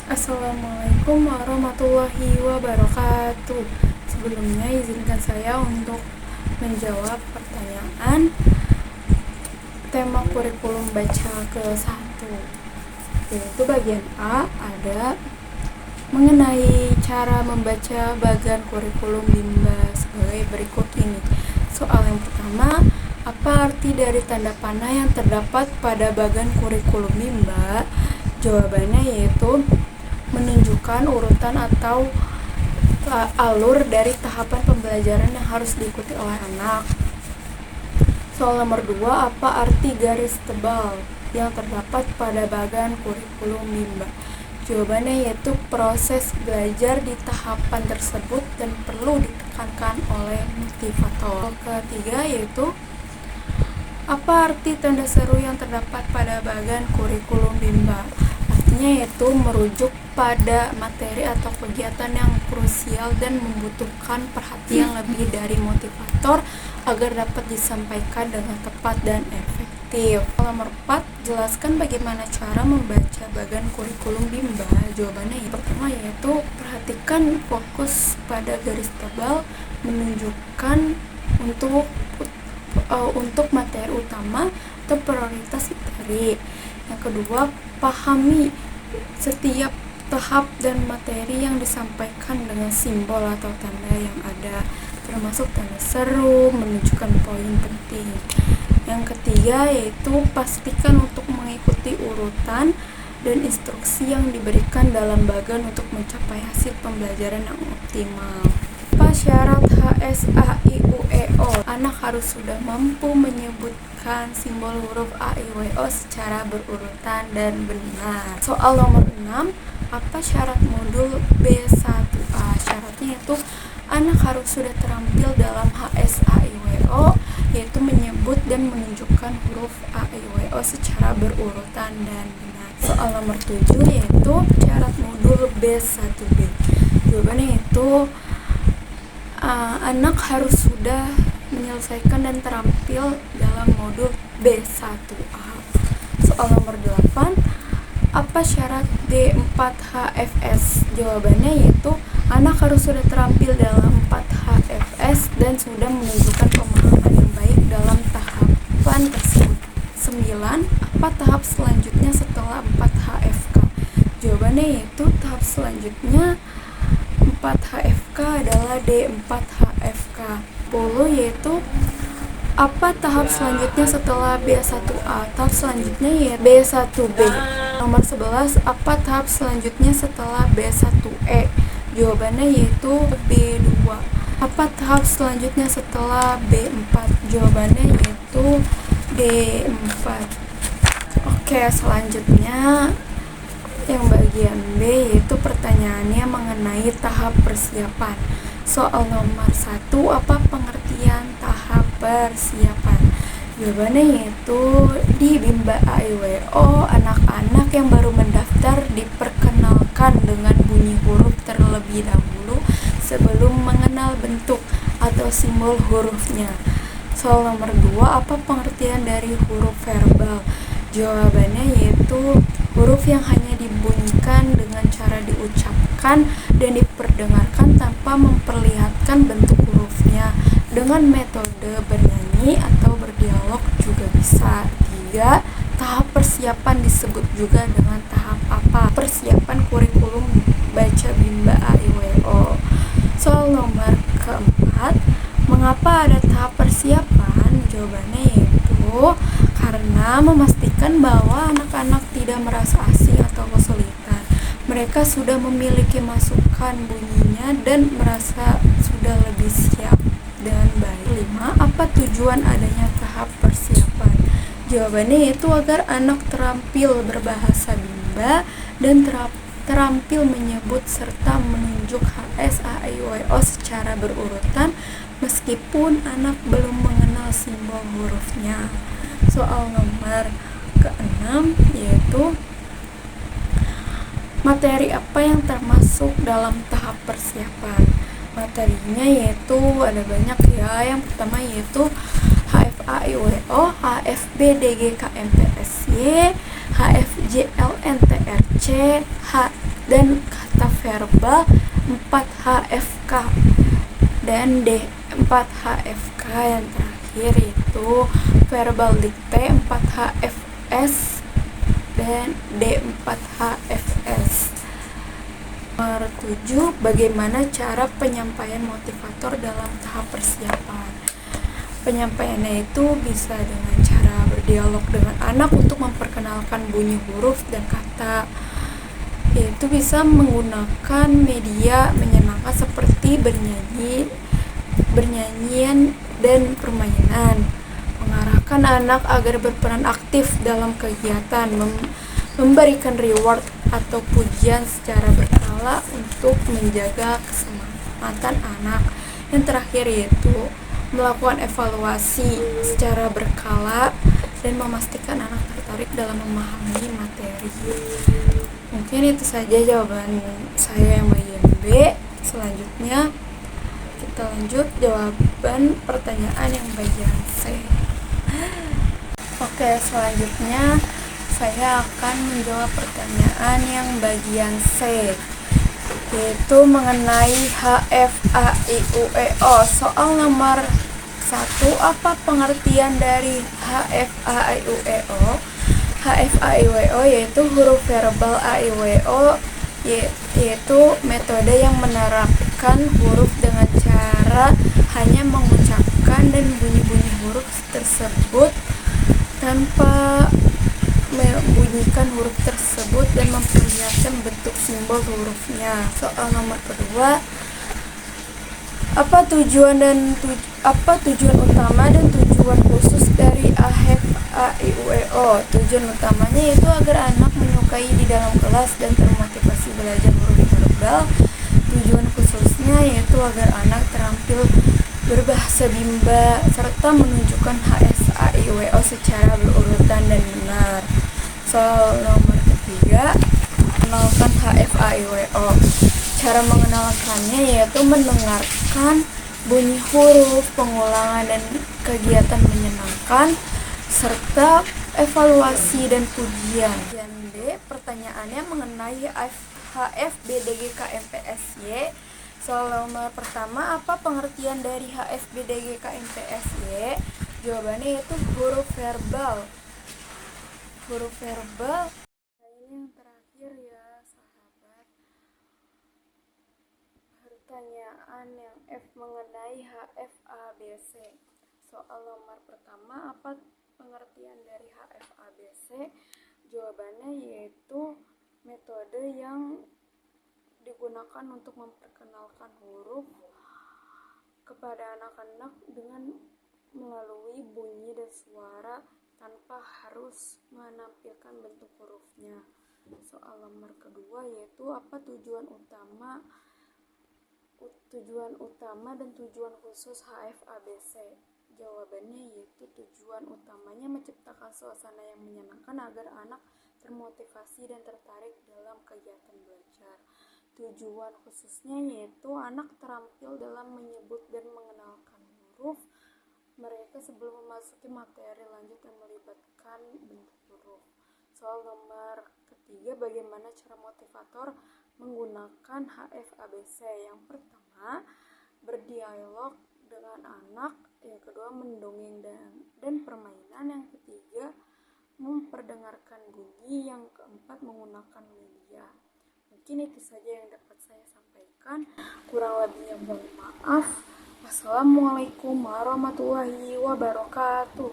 Assalamualaikum warahmatullahi wabarakatuh. Sebelumnya izinkan saya untuk menjawab pertanyaan tema kurikulum baca ke-1, yaitu bagian A ada mengenai cara membaca bagan kurikulum Bimba sebagai berikut ini. Soal yang pertama, apa arti dari tanda panah yang terdapat pada bagan kurikulum Bimba? Jawabannya yaitu menunjukkan urutan atau alur dari tahapan pembelajaran yang harus diikuti oleh anak. Soal nomor 2, apa arti garis tebal yang terdapat pada bagan kurikulum Bimba? Jawabannya yaitu proses belajar di tahapan tersebut dan perlu ditekankan oleh motivator. Ketiga yaitu apa arti tanda seru yang terdapat pada bagan kurikulum Bimba? Artinya yaitu merujuk pada materi atau kegiatan yang krusial dan membutuhkan perhatian lebih dari motivator agar dapat disampaikan dengan tepat dan efektif. Nomor 4, jelaskan bagaimana cara membaca bagan kurikulum Bimba. Jawabannya yang pertama yaitu perhatikan fokus pada garis tebal menunjukkan untuk materi utama atau prioritas materi. Yang kedua, pahami setiap tahap dan materi yang disampaikan dengan simbol atau tanda yang ada, termasuk tanda seru menunjukkan poin penting. Yang ketiga yaitu pastikan untuk mengikuti urutan dan instruksi yang diberikan dalam bagan untuk mencapai hasil pembelajaran yang optimal. Apa syarat HSAIUEO? Anak harus sudah mampu menyebutkan simbol huruf A, I, W, O secara berurutan dan benar. Soal nomor 6, apa syarat modul B1A? Syaratnya itu anak harus sudah terampil dalam HSAIWO, yaitu menyebut dan menunjukkan huruf A, I, W, O secara berurutan dan benar. Soal nomor 7 yaitu syarat modul B1B. Jawabannya itu anak harus sudah menyelesaikan dan terampil dalam modul B1A. Soal nomor 8, apa syarat D4HFS? Jawabannya yaitu anak harus sudah terampil dalam 4HFS dan sudah menunjukkan pemahaman yang baik dalam tahapan tersebut. 9, apa tahap selanjutnya setelah 4HFK? Jawabannya yaitu tahap selanjutnya 4HFK adalah D4HFK. 10 yaitu apa tahap selanjutnya setelah B1A? Tahap selanjutnya ya B1B. Nomor 11, apa tahap selanjutnya setelah B1E? Jawabannya yaitu B2. Apa tahap selanjutnya setelah B4? Jawabannya yaitu D4. Oke, selanjutnya yang bagian B yaitu pertanyaannya mengenai tahap persiapan. Soal nomor 1, apa pengertian tahap persiapan? Jawabannya yaitu di Bimba AIWO, anak-anak yang baru mendaftar diperkenalkan dengan bunyi huruf terlebih dahulu sebelum mengenal bentuk atau simbol hurufnya. Soal nomor 2, apa pengertian dari huruf verbal? Jawabannya yaitu huruf yang hanya dibunyikan dengan cara diucapkan dan diperdengarkan tanpa memperlihatkan bentuk hurufnya dengan metode bernyanyi atau berdialog juga bisa. 3, tahap persiapan disebut juga dengan tahap apa? Persiapan kurikulum baca Bimba AIWO. Soal nomor keempat, mengapa ada tahap persiapan? Jawabannya yaitu karena memastikan bahwa anak-anak tidak merasa asing atau kesulitan. Mereka sudah memiliki masukan bunyinya dan merasa sudah lebih siap dan baik. 5, apa tujuan adanya tahap persiapan? Jawabannya yaitu agar anak terampil berbahasa Bimba dan terampil menyebut serta menunjuk HSAIWO secara berurutan meskipun anak belum mengenal simbol hurufnya. Soal nomor ke-6 yaitu materi apa yang termasuk dalam tahap persiapan. Materinya yaitu ada banyak ya. Yang pertama yaitu HFAIWO, HFBDGKMPSY, HFJLNTRC, dan kata verbal 4HFK, dan D4HFK yang terakhir itu verbal dikte 4HFS dan D4HFS. Nomor 7, bagaimana cara penyampaian motivator dalam tahap persiapan? Penyampaiannya itu bisa dengan cara berdialog dengan anak untuk memperkenalkan bunyi huruf dan kata, yaitu bisa menggunakan media menyenangkan seperti bernyanyian dan permainan, mengarahkan anak agar berperan aktif dalam kegiatan, memberikan reward atau pujian secara berkala untuk menjaga keselamatan anak. Yang terakhir yaitu melakukan evaluasi secara berkala dan memastikan anak tertarik dalam memahami materi. Mungkin itu saja jawaban saya yang bagian B. Selanjutnya kita lanjut jawaban pertanyaan yang bagian C. Oke, selanjutnya saya akan menjawab pertanyaan yang bagian C, yaitu mengenai HFAIUEO. Soal nomor 1, apa pengertian dari HFAIUEO? HFAIUEO yaitu huruf verbal AIWO, yaitu metode yang menerapkan huruf dengan cara hanya mengucapkan dan bunyi-bunyi huruf tersebut tanpa membunyikan huruf tersebut dan memperlihatkan bentuk simbol hurufnya. Soal nomor kedua, apa tujuan utama dan tujuan khusus dari HFAIUEO? Tujuan utamanya yaitu agar anak menyukai di dalam kelas dan termotivasi belajar huruf verbal. Tujuan khususnya yaitu agar anak terampil berbahasa Bimba serta menunjukkan HFAIUEO secara berurutan dan benar. Soal nomor ketiga, mengenalkan HFAIUEO. Cara mengenalkannya yaitu mendengarkan bunyi huruf, pengulangan dan kegiatan menyenangkan, serta evaluasi dan pujian. Dan D, pertanyaannya mengenai HFBDGKMPSY. Soal nomor pertama, apa pengertian dari HFBDGKMPSY? Jawabannya itu huruf verbal. Huruf verbal. Nah, ini yang terakhir ya sahabat. Pertanyaan yang F mengenai HFABC. Soal nomor pertama, apa pengertian dari HFABC? Jawabannya yaitu metode yang digunakan untuk memperkenalkan huruf kepada anak-anak dengan melalui bunyi dan suara tanpa harus menampilkan bentuk hurufnya. Soal nomor kedua yaitu apa tujuan utama dan tujuan khusus HFABC. Jawabannya yaitu tujuan utamanya menciptakan suasana yang menyenangkan agar anak termotivasi dan tertarik dalam kegiatan belajar. Tujuan khususnya yaitu anak terampil dalam menyebut dan mengenalkan huruf mereka sebelum memasuki materi lanjut yang melibatkan bentuk huruf. Soal nomor ketiga, bagaimana cara motivator menggunakan HFABC? Yang pertama, berdialog dengan anak. Yang kedua, mendongeng dan permainan. Yang ketiga, memperdengarkan bunyi. Yang keempat, menggunakan media. Mungkin itu saja yang dapat saya sampaikan. Kurang lebihnya mohon maaf. Wassalamualaikum warahmatullahi wabarakatuh.